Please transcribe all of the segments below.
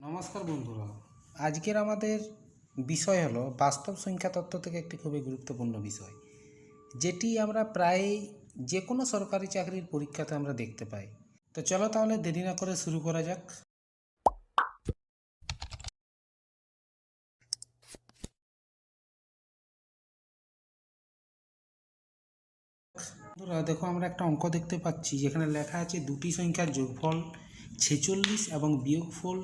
নমস্কার বন্ধুরা, আজকের আমাদের বিষয় হলো বাস্তব সংখ্যা তত্ত্ব থেকে একটি খুবই গুরুত্বপূর্ণ বিষয়, যেটি আমরা প্রায় যে কোনো সরকারি চাকরির পরীক্ষাতে আমরা দেখতে পাই। তো চলো তাহলে দেরি না করে শুরু করা যাক। বন্ধুরা দেখো, আমরা একটা অঙ্ক দেখতে পাচ্ছি যেখানে লেখা আছে দুটি সংখ্যার যোগফল 46 এবং বিয়োগফল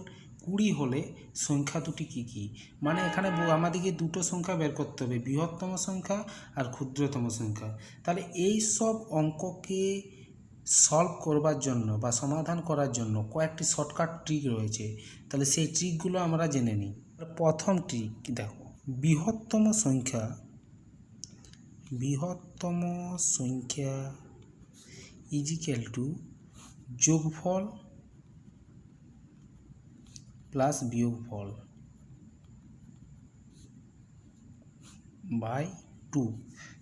20 হলে সংখ্যা দুটি কী কী। মানে এখানে আমাদেরকে দুটো সংখ্যা বের করতে হবে, বৃহত্তম সংখ্যা আর ক্ষুদ্রতম সংখ্যা। তাহলে এই সব অঙ্ককে সলভ করবার জন্য বা সমাধান করার জন্য কয়েকটি শর্টকাট ট্রিক রয়েছে। তাহলে সেই ট্রিকগুলো আমরা জেনে নিই। প্রথম ট্রিক দেখো, বৃহত্তম সংখ্যা ইজিক্যাল টু যোগফল প্লাস বিয়োগফল বাই 2।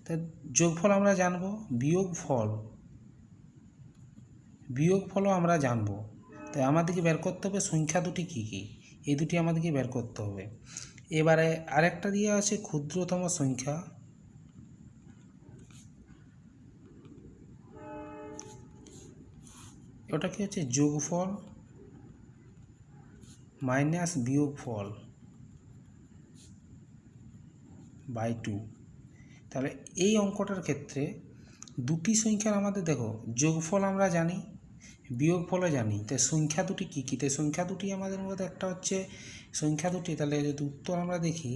তা যোগফল আমরা জানবো, বিয়োগফলও আমরা জানবো। তাই আমাদেরকে বের করতে হবে সংখ্যা দুটি কী কী, এই দুটি আমাদেরকে বের করতে হবে। এবারে আরেকটা দিয়ে আছে ক্ষুদ্রতম সংখ্যা, ওটা কি হচ্ছে যোগফল মাইনাস বিয়োগফল বাই 2। তাহলে এই অঙ্কটার ক্ষেত্রে দুটি সংখ্যার আমাদের দেখো যোগফল আমরা জানি, বিয়োগফলও জানি, তাই সংখ্যা দুটি কী কী। তাই সংখ্যা দুটি আমাদের মধ্যে একটা হচ্ছে সংখ্যা দুটি, তাহলে যদি উত্তর আমরা দেখি,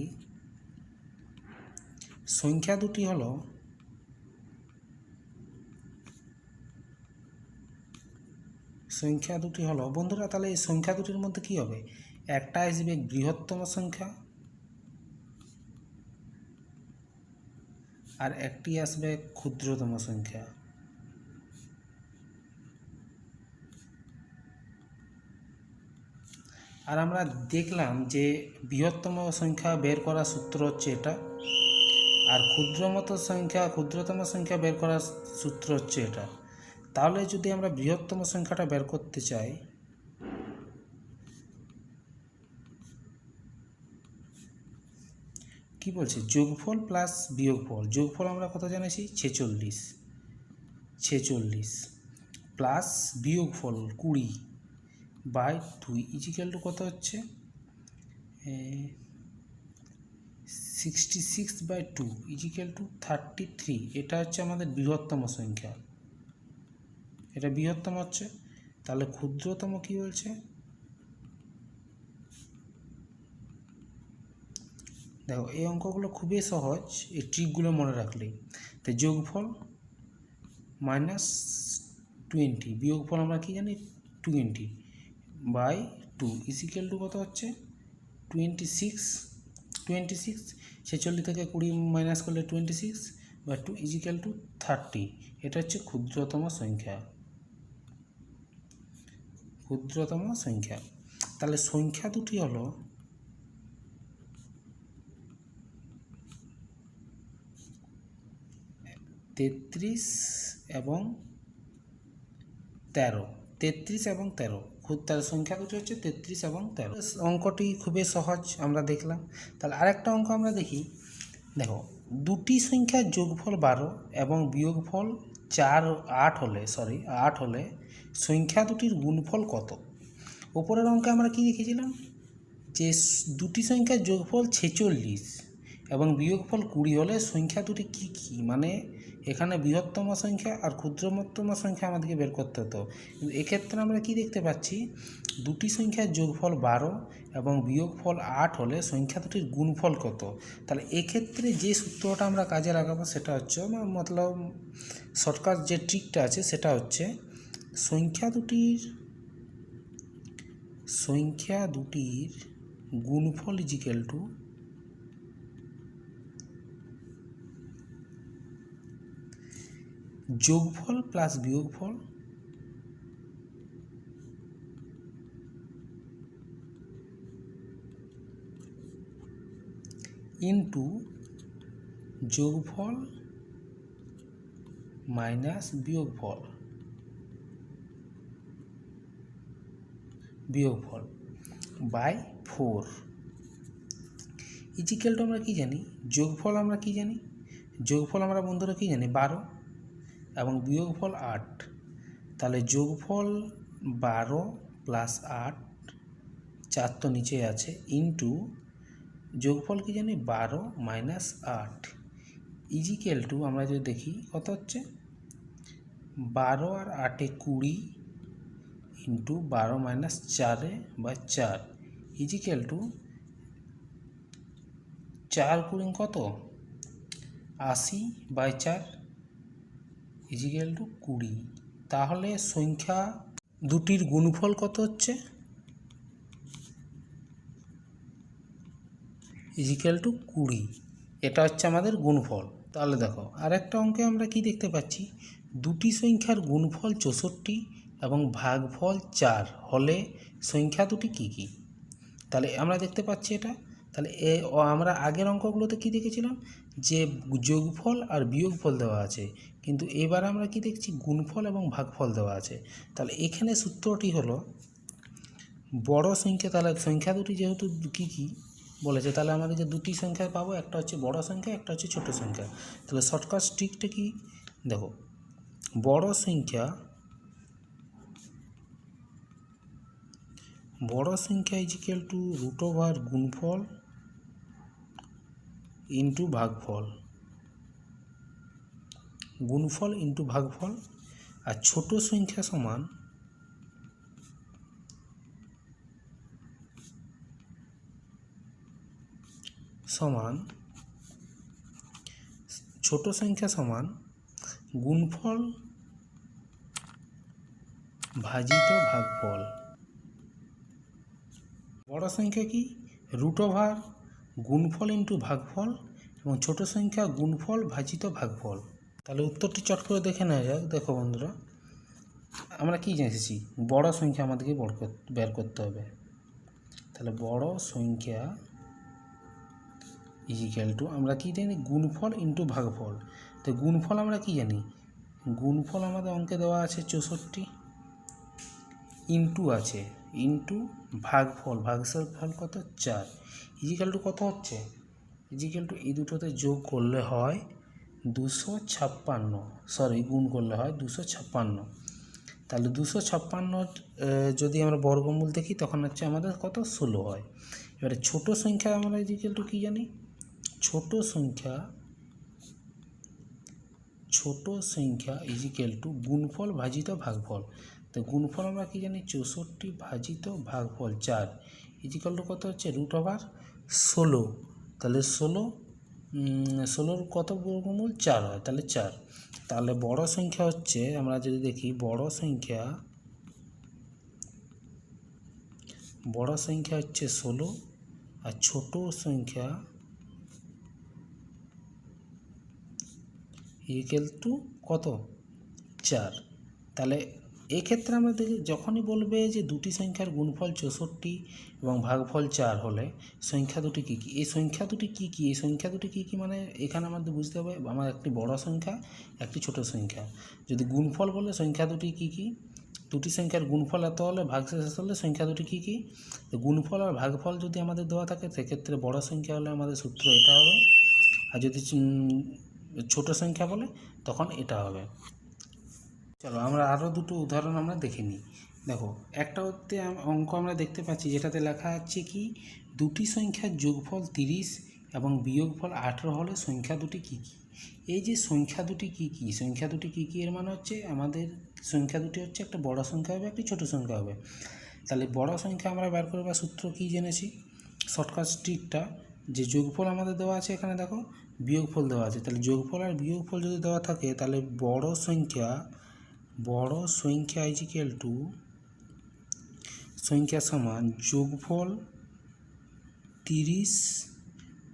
সংখ্যা দুটি হলো বন্ধুরা, তাহলে এই সংখ্যা দুটির মধ্যে কী হবে, একটা আসবে বৃহত্তম সংখ্যা আর একটি আসবে ক্ষুদ্রতম সংখ্যা। আর আমরা দেখলাম যে বৃহত্তম সংখ্যা বের করার সূত্র হচ্ছে এটা, আর ক্ষুদ্রতম সংখ্যা বের করার সূত্র হচ্ছে এটা। তাহলে যদি আমরা বৃহত্তম সংখ্যাটা বের করতে চাই, কি বলছে, যোগফল প্লাস বিয়োগফল। যোগফল আমরা কত জানিছি, 46 প্লাস বিয়োগফল 20 বাই 2 ইজিক্যাল টু কত হচ্ছে 66 বাই 2 ইজিক্যাল টু 33। এটা হচ্ছে আমাদের বৃহত্তম সংখ্যা, এটা বৃহত্তম হচ্ছে। তাহলে ক্ষুদ্রতম কি বলছে, দেখো এই অঙ্কগুলো খুবই সহজ, এই ট্রিকগুলো মনে রাখলেই। তাই যোগফল মাইনাস 20 বিয়োগফল আমরা কি জানি 20 বাই 2 ইজিক্যাল টু কত হচ্ছে 26। 46 থেকে 20 মাইনাস করলে 26 বাই 2 ইজিক্যাল টু 30। এটা হচ্ছে ক্ষুদ্রতম সংখ্যা। তাহলে সংখ্যা দুটি হলো 33 এবং 13। তার সংখ্যা দুটি হচ্ছে 33 এবং 13। অঙ্কটি খুবই সহজ আমরা দেখলাম। তাহলে আরেকটা অঙ্ক আমরা দেখি। দেখো, দুটি সংখ্যার যোগফল 12 এবং বিয়োগফল 8 হলে সংখ্যা দুটির গুণফল কত। ওপরের অঙ্কে আমরা কি দেখেছিলাম, যে দুটি সংখ্যার যোগফল 46 এবং বিয়োগফল 20 হলে সংখ্যা দুটি কী কী। মানে এখানে বৃহত্তম সংখ্যা আর ক্ষুদ্রতম সংখ্যা আমাদেরকে বের করতে হতো, কিন্তু এক্ষেত্রে আমরা কি দেখতে পাচ্ছি, দুটি সংখ্যার যোগফল 12 এবং বিয়োগফল 8 হলে সংখ্যা দুটির গুণফল কত। তাহলে এক্ষেত্রে যে সূত্রটা আমরা কাজে লাগাবো সেটা হচ্ছে, মতলব শর্টকাট যে ট্রিকটা আছে সেটা হচ্ছে সংখ্যা দুটির গুণফল ইজিক্যাল টু যোগফল প্লাস বিয়োগফল ইন্টু যোগফল মাইনাস বিয়োগফল। বাই 4 ইজিক্যাল টু আমরা কী জানি, যোগফল আমরা কী জানি, যোগফল আমরা বন্ধুরা কী জানি 12 এবং বিয়োগফল 8। তাহলে যোগফল 12 প্লাস 8, 4 তো নিচে আছে, ইন্টু যোগফল কী জানি 12 মাইনাস 8 ইজিক্যাল টু আমরা যদি দেখি কত হচ্ছে 12 আর 8-এ 20 ইন্টু 12 মাইনাস 4-এ বা 4 ইজিক্যাল টু 4 কুড়ি কত 80 বাই 4 ইজিক্যাল টু 20। তাহলে সংখ্যা দুটির গুণফল কত হচ্ছে ইজিক্যাল টু 20। এটা হচ্ছে আমাদের গুণফল। তাহলে দেখো আরেকটা অঙ্কে আমরা কি দেখতে পাচ্ছি, দুটি সংখ্যার গুণফল 64 এবং ভাগফল 4 হলে সংখ্যা দুটি কী কী। তাহলে আমরা দেখতে পাচ্ছি এটা। তাহলে আমরা আগের অঙ্কগুলোতে কি দেখেছিলাম যে যোগফল আর বিয়োগফল দেওয়া আছে, কিন্তু এবার আমরা কি দেখছি গুণফল এবং ভাগফল দেওয়া আছে। তাহলে এখানে সূত্রটি হলো বড় সংখ্যা, তাহলে সংখ্যা দুটি যেহেতু কী কী বলেছে, তাহলে আমাদের যে দুটি সংখ্যা পাবো, একটা হচ্ছে বড় সংখ্যা, একটা হচ্ছে ছোট সংখ্যা। তাহলে শর্টকাট ট্রিকটা কি দেখো, বড় সংখ্যা ইজিক্যাল টু রুট ওভার গুণফল ইন্টু ভাগফল, গুণফল ইন্টু ভাগফল। আর ছোট সংখ্যা সমান ছোট সংখ্যা সমান গুণফল ভাজিত ভাগফল। বড় সংখ্যা কি রুট ওভার গুণফল ইন্টু ভাগফল এবং ছোট সংখ্যা গুণফল ভাজিত ভাগফল। তাহলে উত্তরটি চট করে দেখে নেওয়া যাক। দেখো বন্ধুরা, আমরা কি জেনেছি বড় সংখ্যা আমাদেরকে বের করতে হবে। তাহলে বড় সংখ্যা ইজিক্যাল টু আমরা কি জানি গুণফল ইন্টু ভাগফল। তো গুণফল আমরা কি জানি, গুণফল আমাদের অঙ্কে দেওয়া আছে 64, ইন্টু আছে ইন্টু ভাগফল, ভাগফল কত 4 ইজিক্যাল টু কত হচ্ছে, ইজিক্যাল টু এই দুটোতে যোগ করলে হয় 256, গুণ করলে হয় 256। তাহলে 256 যদি আমরা বর্গমূল দেখি তখন হচ্ছে আমাদের কত 16 হয়। এবারে ছোট সংখ্যা আমরা ইজিক্যাল টু কী জানি, ছোট সংখ্যা ইজিক্যাল টু গুণফল ভাজিত ভাগফল। তো গুণফল আমরা কি জানি 64 ভাজিত ভাগফল 4 ইজিক্যাল টু কত হচ্ছে রুট ওভার 16। তাহলে 16 কত বর্গমূল 4 হয়, তাহলে 4। তাহলে বড় সংখ্যা হচ্ছে, আমরা যদি দেখি বড় সংখ্যা হচ্ছে 16 আর ছোট সংখ্যা ইকুয়াল টু কত 4। তাহলে এক্ষেত্রে আমরা দেখি যখনই বলবে যে দুটি সংখ্যার গুণফল 64 এবং ভাগফল 4 হলে সংখ্যা দুটি কী কী, এই সংখ্যা দুটি কী কী, এই সংখ্যা দুটি কী কী মানে এখানে আমাদের বুঝতে হবে আমার একটি বড় সংখ্যা একটি ছোট সংখ্যা। যদি গুণফল বলে সংখ্যা দুটি কী কী, দুটি সংখ্যার গুণফল এত হলে ভাগশেষ হলে সংখ্যা দুটি কী কী। তো গুণফল আর ভাগফল যদি আমাদের দেওয়া থাকে সেক্ষেত্রে বড় সংখ্যা হলে আমাদের সূত্র এটা হবে, আর যদি ছোট সংখ্যা বলে তখন এটা হবে। চলো আমরা আরও দুটো উদাহরণ আমরা দেখে নিই। দেখো একটা হতে অঙ্ক আমরা দেখতে পাচ্ছি যেটাতে লেখা আছে কি দুটি সংখ্যার যোগফল 30 এবং বিয়োগফল 18 হলে সংখ্যা দুটি কী কী। এই যে সংখ্যা দুটি কী কী, সংখ্যা দুটি কী কী এর মানে হচ্ছে আমাদের সংখ্যা দুটি হচ্ছে একটা বড় সংখ্যা হবে একটি ছোট সংখ্যা হবে। তাহলে বড় সংখ্যা আমরা বের করবার সূত্র কী জেনেছি, শর্টকাট ট্রিকটা যে যোগফল আমাদের দেওয়া আছে, এখানে দেখো বিয়োগফল দেওয়া আছে। তাহলে যোগফল আর বিয়োগফল যদি দেওয়া থাকে তাহলে বড় সংখ্যা ইজিক্যাল টু সংখ্যা সমান যোগফল 30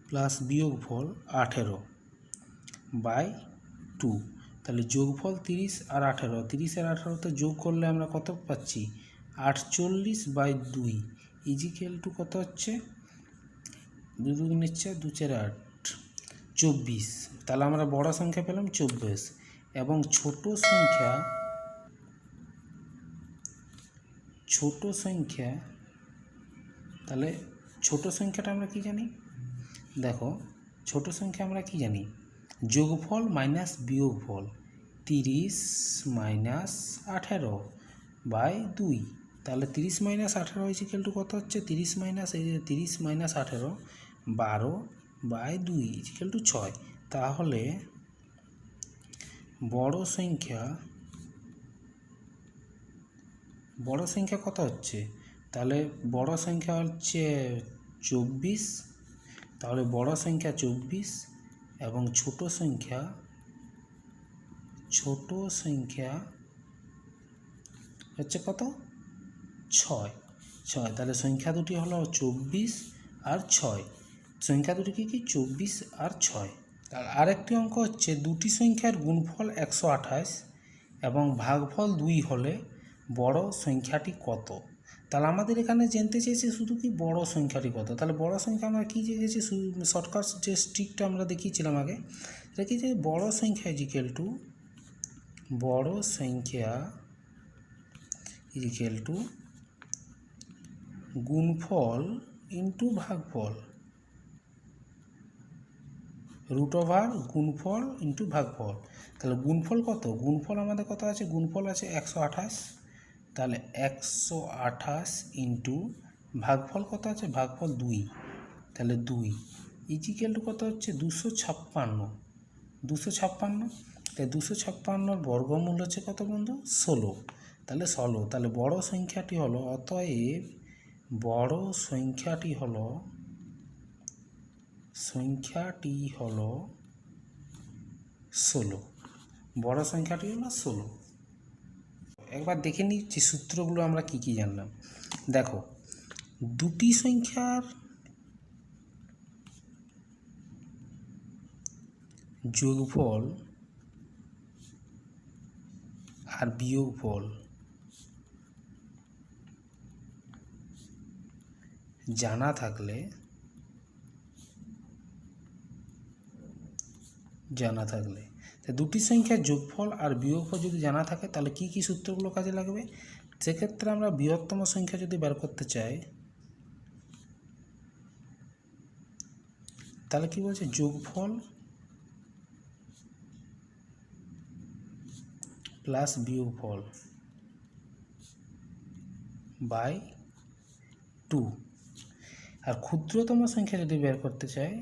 প্লাস বিয়োগফল 18 বাই 2। তাহলে যোগফল 30 আর 18, 30 আর 18তে যোগ করলে আমরা কত পাচ্ছি 48 বাই 2 ইজিক্যাল টু কত হচ্ছে 2 2 নিচ্ছে 2 4 8 24। তাহলে আমরা বড় সংখ্যা পেলাম 24 এবং ছোট সংখ্যা তাহলে ছোট সংখ্যাটা আমরা কি জানি, দেখো ছোট সংখ্যা আমরা কি জানি, যোগফল মাইনাস বিয়োগফল 30 মাইনাস 18 বাই 2। তাহলে 30 মাইনাস 18 ইজিক্যাল টু কত হচ্ছে, 30 মাইনাস এই যে 30 মাইনাস 18 12 বাই 2 ইজিক্যাল টু 6। তাহলে বড় সংখ্যা কত হচ্ছে, তাহলে বড় সংখ্যা হচ্ছে 24। তাহলে বড় সংখ্যা 24 এবং ছোট সংখ্যা হচ্ছে কত, 6। তাহলে সংখ্যা দুটি হলো 24 আর 6। সংখ্যা দুটি কি 24 আর 6। আর আরেকটি অঙ্ক হচ্ছে দুটি সংখ্যার গুণফল 128 এবং ভাগফল 2 হলে বড় সংখ্যাটি কত। তাহলে আমাদের এখানে জানতে চেয়েছে শুধু কি বড় সংখ্যাটি কত। তাহলে বড় সংখ্যা আমরা কী জেগেছি, শর্টকাট যে স্ট্রিকটা আমরা দেখিয়েছিলাম আগে, দেখি যে বড় সংখ্যা ইজিক্যাল টু গুণফল ইন্টু ভাগফল, রুট ওভার গুণফল ইন্টু ভাগফল। তাহলে গুণফল কত, গুণফল আমাদের কত আছে, গুণফল আছে 128। তাহলে 128 ইন্টু ভাগফল কত আছে, ভাগফল 2। তাহলে 2 ইজিক্যাল টু কত হচ্ছে 256। তাই 256 বর্গমূল হচ্ছে কত বন্ধু, 16। তাহলে 16। তাহলে বড় সংখ্যাটি হলো, অতএব বড় সংখ্যাটি হলো 16। বড় সংখ্যাটি হলো 16। একবার দেখে নিচ্ছি সূত্রগুলো আমরা কি কি জানলাম। দেখো দুটি সংখ্যার যোগফল আর বিয়োগফল জানা থাকলে দুটি সংখ্যার যোগফল আর বিয়োগফল যদি জানা থাকে তাহলে কি কি সূত্রগুলো কাজে লাগবে। সেক্ষেত্রে আমরা বৃহত্তম সংখ্যা যদি বের করতে চাই তাহলে কি বলছে, যোগফল প্লাস বিয়োগফল বাই 2। আর ক্ষুদ্রতম সংখ্যা যদি বের করতে চাই,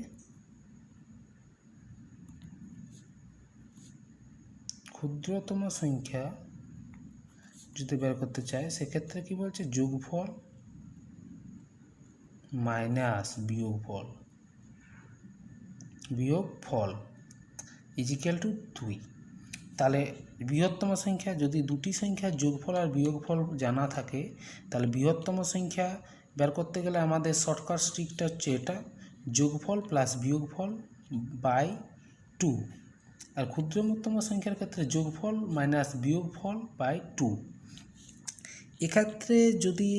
সেক্ষেত্রে কি বলছে, যোগফল মাইনাস বিয়োগফল ইজিক্যাল টু 2। তাহলে বৃহত্তম সংখ্যা, যদি দুটি সংখ্যার যোগফল আর বিয়োগফল জানা থাকে তাহলে বৃহত্তম সংখ্যা বের করতে গেলে আমাদের শর্টকাট ট্রিকটা হচ্ছে এটা, যোগফল প্লাস বিয়োগফল বাই 2। আর ক্ষুদ্রতম সংখ্যার ক্ষেত্রে যোগফল মাইনাস বিয়োগফল বাই 2। এক্ষেত্রে যদি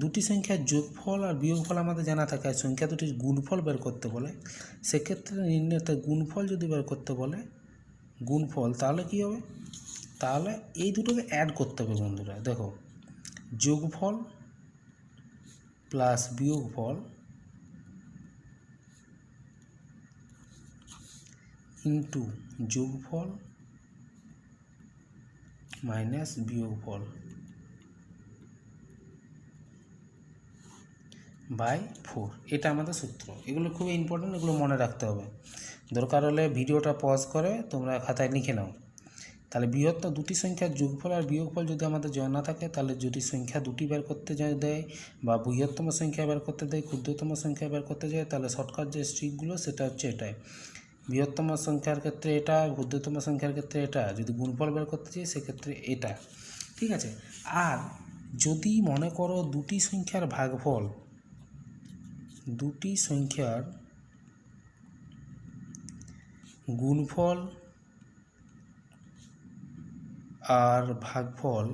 দুটি সংখ্যার যোগফল আর বিয়োগফল আমাদের জানা থাকে আর সংখ্যা দুটির গুণফল বের করতে বলে, সেক্ষেত্রে নির্ণয় গুণফল যদি বের করতে বলে তাহলে কি হবে, তাহলে এই দুটোকে অ্যাড করতে হবে বন্ধুরা। দেখো যোগফল প্লাস বিয়োগফল ইন্টু যোগফল মাইনাস বিয়োগফল বাই 4। এটা আমাদের সূত্র। এগুলো খুবই ইম্পর্টেন্ট, এগুলো মনে রাখতে হবে। দরকার হলে ভিডিওটা পজ করে তোমরা খাতায় লিখে নাও। তাহলে বৃহত্তম দুটি সংখ্যার যোগফল আর বিয়োগফল যদি আমাদের জানা থাকে, তাহলে যদি সংখ্যা দুটি বের করতে দেয় বা বৃহত্তম সংখ্যা বের করতে দেয়, ক্ষুদ্রতম সংখ্যা বের করতে যায়, তাহলে শর্টকাট যে ট্রিকগুলো সেটা হচ্ছে এটাই। বৃহত্তম সংখ্যার ক্ষেত্রে এটা, ক্ষুদ্রতম সংখ্যার ক্ষেত্রে এটা, যদি গুণফল বের করতে চাই সেক্ষেত্রে এটা, ঠিক আছে। আর যদি মনে করো দুটি সংখ্যার ভাগফল, দুটি সংখ্যার গুণফল আর ভাগফল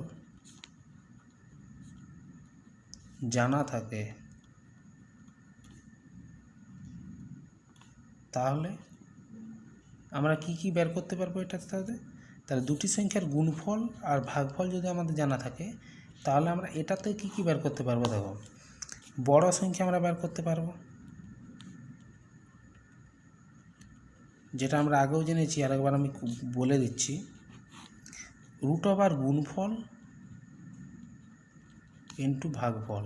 জানা থাকে তাহলে আমরা কি কি বের করতে পারবো এটাতে। তাহলে দুটি সংখ্যার গুণফল আর ভাগফল যদি আমাদের জানা থাকে তাহলে আমরা এটাতে কি কি বের করতে পারবো। দেখো বড় সংখ্যা আমরা বের করতে পারবো, যেটা আমরা আগেও জেনেছি, আরেকবার আমি বলে দিচ্ছি। রুট ওভার গুণফল ইন্টু ভাগফল,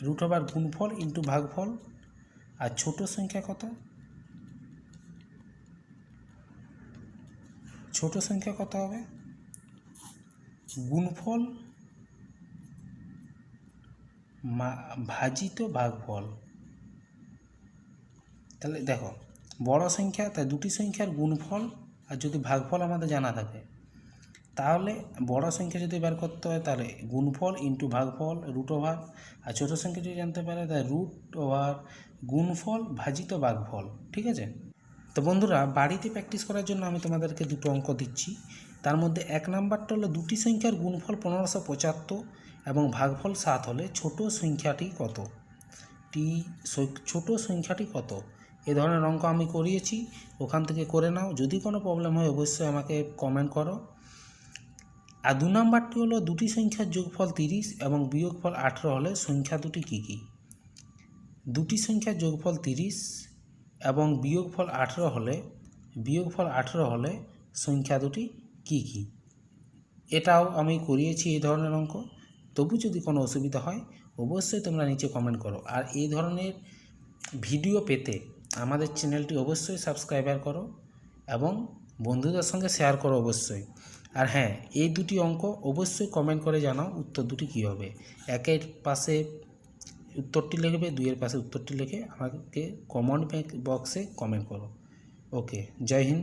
রুট ওভার গুণফল ইন্টু ভাগফল। আর ছোট সংখ্যা কত? ছোট সংখ্যা কত হবে? গুণফল ভাজিত ভাগফল। তাহলে দেখো, বড় সংখ্যা তাই দুটি সংখ্যার গুণফল, আর যদি ভাগফল আমাদের জানা থাকে তাহলে বড় সংখ্যা যদি বের করতে হয় তাহলে গুণফল ইন্টু ভাগফল রুট ওভার, আর ছোটো সংখ্যা যদি জানতে পারে তাহলে রুট ওভার গুণফল ভাজিত ভাগফল। ঠিক আছে? তো বন্ধুরা, বাড়িতে প্র্যাকটিস করার জন্য আমি তোমাদেরকে দুটো অঙ্ক দিচ্ছি। তার মধ্যে 1 নাম্বারটা হলো দুটি সংখ্যার গুণফল 1575 এবং ভাগফল 7 হলে ছোট সংখ্যাটি কত? ছোট সংখ্যাটি কত? এ ধরনের অঙ্ক আমি করিয়েছি, ওখান থেকে করে নাও। যদি কোনো প্রবলেম হয় অবশ্যই আমাকে কমেন্ট করো। আর 2 নাম্বারটি হলো দুটি সংখ্যার যোগফল 30 এবং বিয়োগফল 18 হলে সংখ্যা দুটি কী কী? দুটি সংখ্যার যোগফল 30 এবং বিয়োগফল 18 হলে সংখ্যা দুটি কী কী? এটাও আমি করিয়েছি এই ধরনের অঙ্ক। তবু যদি কোনো অসুবিধা হয় অবশ্যই তোমরা নিচে কমেন্ট করো। আর এই ধরনের ভিডিও পেতে আমাদের চ্যানেলটি অবশ্যই সাবস্ক্রাইবার করো এবং বন্ধুদের সঙ্গে শেয়ার করো অবশ্যই। আর হ্যাঁ, এই দুটি অঙ্ক অবশ্যই কমেন্ট করে জানাও উত্তর দুটি কী হবে। 1-এর পাশে উত্তরটি লিখবে, 2-এর পাশে উত্তরটি লিখে আমাকে কমেন্ট বক্সে কমেন্ট করো। ওকে, জয় হিন্দ।